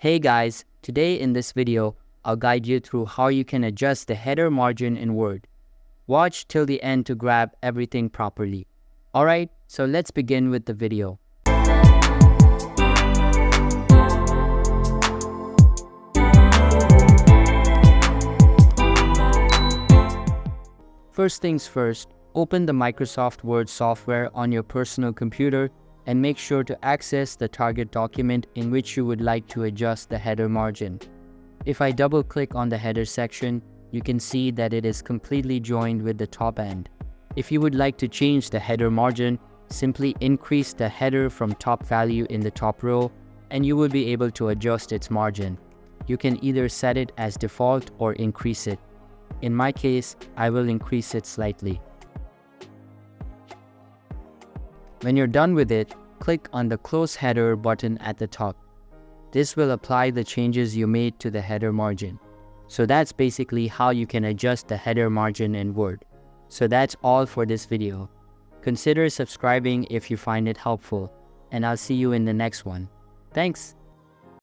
Hey guys, today in this video, I'll guide you through how you can adjust the header margin in Word. Watch till the end to grab everything properly. Alright, so let's begin with the video. First things first, open the Microsoft Word software on your personal computer and make sure to access the target document in which you would like to adjust the header margin. If I double-click on the header section, you can see that it is completely joined with the top end. If you would like to change the header margin, simply increase the header from top value in the top row and you will be able to adjust its margin. You can either set it as default or increase it. In my case, I will increase it slightly. When you're done with it, click on the Close Header button at the top. This will apply the changes you made to the header margin. So that's basically how you can adjust the header margin in Word. So that's all for this video. Consider subscribing if you find it helpful, and I'll see you in the next one. Thanks!